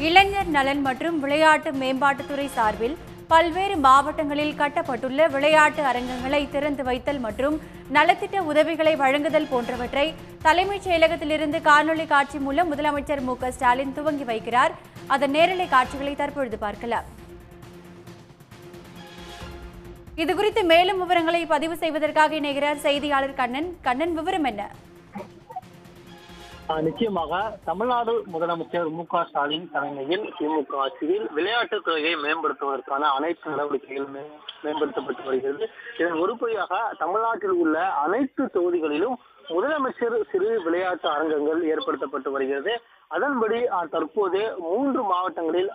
இளைஞர் நலன் மற்றும் விளையாட்டு மேம்பாட்டுத்துறை சார்பில் பல்வேறு மாவட்டங்களில் கட்டப்பட்டுள்ள விளையாட்டு அரங்கங்களை திறந்து வைத்தல் மற்றும் நலத்திட்ட உதவிகளை வழங்குதல் போன்றவற்றை தலைமைச் செயலகத்திலிருந்து காணொலி காட்சி மூலம் முதலமைச்சர் மு.க.ஸ்டாலின் துவங்கி வைக்கிறார். அதன் நேரலை காட்சிகளை தற்பொழுது பார்க்கலாம். இதுகுறித்து மேலும் விவரங்களை பதிவு செய்வதற்காக இணைகிறார் செய்தியாளர் கண்ணன். கண்ணன், விவரம் என்ன? நிச்சயமாக தமிழ்நாடு முதலமைச்சர் மு.க.ஸ்டாலின் தலைமையில் திமுக ஆட்சியில் விளையாட்டுத் துறையை மேம்படுத்துவதற்கான அனைத்து நடவடிக்கைகளும் மேம்படுத்தப்பட்டு வருகிறது. இதன் ஒருபடியாக தமிழ்நாட்டில் உள்ள அனைத்து தொகுதிகளிலும் முதலமைச்சர் சிறு விளையாட்டு அரங்கங்கள் ஏற்படுத்தப்பட்டு வருகிறது. அதன்படி தற்போது 3 மாவட்டங்களில்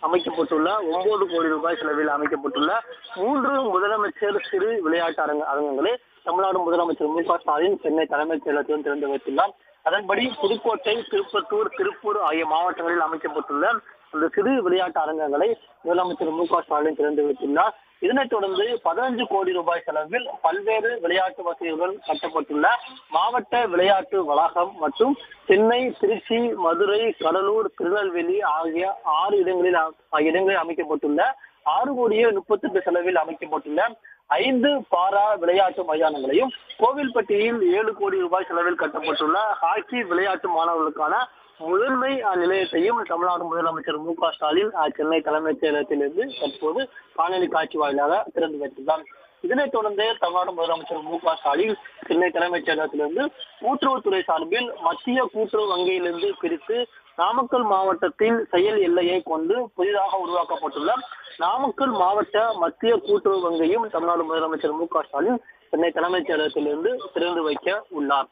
அமைக்கப்பட்டுள்ள 9 கோடி ரூபாய் செலவில் அமைக்கப்பட்டுள்ள 3 முதலமைச்சர் சிறு விளையாட்டு அரங்கங்களை தமிழ்நாடு முதலமைச்சர் மு.க.ஸ்டாலின் சென்னை தலைமைச் செயலகத்தில் திறந்து வைத்துள்ளார். அதன்படி புதுக்கோட்டை, திருப்பத்தூர், திருப்பூர் ஆகிய மாவட்டங்களில் அமைக்கப்பட்டுள்ள அந்த சிறு விளையாட்டு அரங்கங்களை முதலமைச்சர் மு.க.ஸ்டாலின் திறந்து வைத்துள்ளார். இதனைத் தொடர்ந்து 15 கோடி ரூபாய் செலவில் பல்வேறு விளையாட்டு வசதிகளுடன் கட்டப்பட்டுள்ள மாவட்ட விளையாட்டு வளாகம் மற்றும் சென்னை, திருச்சி, மதுரை, கடலூர், திருநெல்வேலி ஆகிய 6 இடங்களில் அமைக்கப்பட்டுள்ள 6 கோடியே 38 செலவில் அமைக்கப்பட்டுள்ள 5 பாரா விளையாட்டு மைதானங்களையும், கோவில்பட்டியில் 7 கோடி ரூபாய் செலவில் கட்டப்பட்டுள்ள ஹாக்கி விளையாட்டு மாணவர்களுக்கான முதன்மை நிலையத்தையும் தமிழ்நாடு முதலமைச்சர் மு.க.ஸ்டாலின் சென்னை தலைமைச் செயலகத்திலிருந்து தற்போது காணொலி காட்சி வாயிலாக திறந்து வைத்துள்ளார். இதனைத் தொடர்ந்து தமிழ்நாடு முதலமைச்சர் மு.க.ஸ்டாலின் சென்னை தலைமைச் செயலகத்திலிருந்து கூட்டுறவுத்துறை சார்பில் மத்திய கூட்டுறவு வங்கியிலிருந்து பிரித்து நாமக்கல் மாவட்டத்தின் செயல் எல்லையை கொண்டு புதிதாக உருவாக்கப்பட்டுள்ள நாமக்கல் மாவட்ட மத்திய கூட்டுறவு வங்கியும் தமிழ்நாடு முதலமைச்சர் மு.க.ஸ்டாலின் சென்னை தலைமைச் செயலகத்திலிருந்து திறந்து வைக்க உள்ளார்.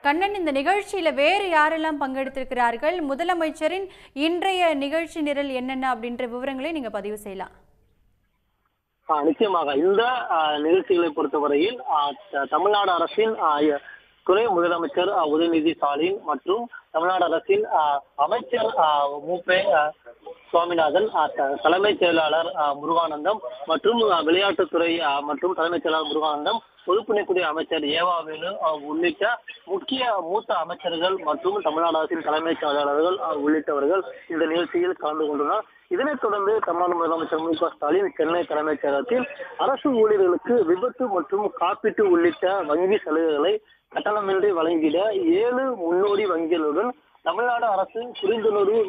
கண்ணன், இந்த நிகழ்ச்சியில வேறு யாரெல்லாம் பங்கெடுத்திருக்கிறார்கள், முதலமைச்சரின் இன்றைய நிகழ்ச்சி நிரல் என்னென்ன அப்படின்ற விவரங்களை நீங்க பதிவு செய்யலாம். நிச்சயமாக இந்த நிகழ்ச்சிகளை பொறுத்தவரையில் தமிழ்நாடு அரசின் துணை முதலமைச்சர் உதயநிதி ஸ்டாலின் மற்றும் தமிழ்நாடு அரசின் அமைச்சர் மு.பெ. சுவாமிநாதன், தலைமைச் செயலாளர் முருகானந்தம் மற்றும் விளையாட்டுத்துறை மற்றும் தலைமைச் செயலாளர் முருகானந்தம், பொதுப்பணித்துறை அமைச்சர் ஏவாவேலு உள்ளிட்ட முக்கிய மூத்த அமைச்சர்கள் மற்றும் தமிழ்நாடு அரசின் தலைமைச் செயலாளர்கள் உள்ளிட்டவர்கள் இந்த நிகழ்ச்சியில் கலந்து கொண்டுள்ளனர். இதனைத் தொடர்ந்து தமிழ்நாடு முதலமைச்சர் மு.க.ஸ்டாலின் சென்னை தலைமைச் செயலகத்தில் அரசு ஊழியர்களுக்கு விபத்து மற்றும் காப்பீட்டு உள்ளிட்ட வங்கி சலுகைகளை கட்டணமின்றி வழங்கிட 7 முன்னோடி வங்கிகளுடன் தமிழ்நாடு அரசு புரிந்துணர்வு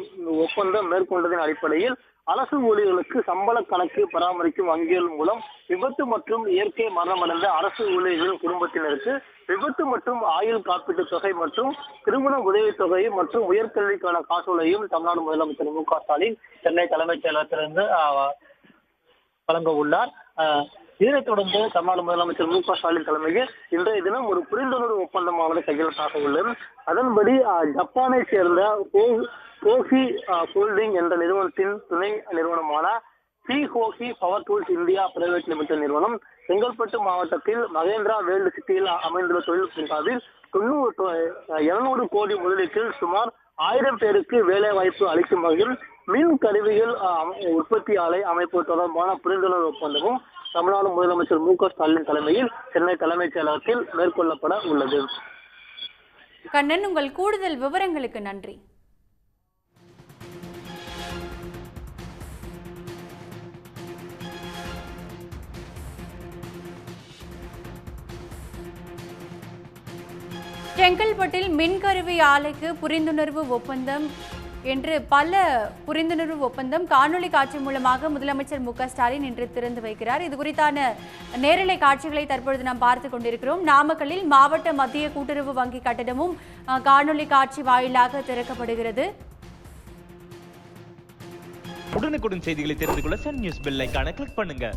ஒப்பந்தம் மேற்கொண்டதன் அடிப்படையில் அரசு ஊழியர்களுக்கு சம்பள கணக்கு பராமரிக்கும் வங்கிகள் மூலம் விபத்து மற்றும் இயற்கை மரணமடைந்த அரசு ஊழியர்களின் குடும்பத்தினருக்கு விபத்து மற்றும் ஆயுள் காப்பீட்டு தொகை மற்றும் திருமண உதவித்தொகை மற்றும் உயர்கல்விக்கான காசோலையும் தமிழ்நாடு முதலமைச்சர் மு.க.ஸ்டாலின் சென்னை தலைமைச் செயலகத்திலிருந்து வழங்க உள்ளார். இதனைத் தொடர்ந்து தமிழ்நாடு முதலமைச்சர் மு.க.ஸ்டாலின் தலைமையில் இன்றைய தினம் ஒரு புரிந்துணர்வு ஒப்பந்தமானது கையெழுத்தாக உள்ளது. அதன்படி ஜப்பானை சேர்ந்த கோஹி ஹோல்டிங் என்ற நிறுவனத்தின் துணை நிறுவனமான ஹோஹி power tools India private limited நிறுவனம் செங்கல்பட்டு மாவட்டத்தில் மகேந்திரா வேர்ல்டு சிட்டியில் அமைந்துள்ள தொழில் பூங்காவில் 200 கோடி முதலீட்டில் சுமார் 1000 பேருக்கு வேலை வாய்ப்பு அளிக்கும் வகையில் மின் கருவிகள் உற்பத்தி ஆலை அமைப்பு தொடர்பான புரிந்துணர்வு ஒப்பந்தமும் தமிழ்நாடு முதலமைச்சர் மு.க.ஸ்டாலின் தலைமையில் சென்னை தலைமைச் செயலகத்தில் மேற்கொள்ளப்பட உள்ளது. கண்ணன், உங்கள் கூடுதல் விவரங்களுக்கு நன்றி. செங்கல்பட்டில் மின்கருவி ஆலைக்கு புரிந்துணர்வு ஒப்பந்தம் என்று பல புரிந்துணர்வு ஒப்பந்தம் காணொலி காட்சி மூலமாக முதலமைச்சர் மு.க.ஸ்டாலின் இன்று திறந்து வைக்கிறார். இது குறித்தான நேரலை காட்சிகளை தற்பொழுது நாம் பார்த்து கொண்டிருக்கிறோம். நாமக்கல்லில் மாவட்ட மத்திய கூட்டுறவு வங்கி கட்டடமும் காணொலி காட்சி வாயிலாக திறக்கப்படுகிறது. உடனுக்குடன் செய்திகளை தெரிந்து கொள்ள சன் நியூஸ் பெல் ஐகானை கிளிக் பண்ணுங்க.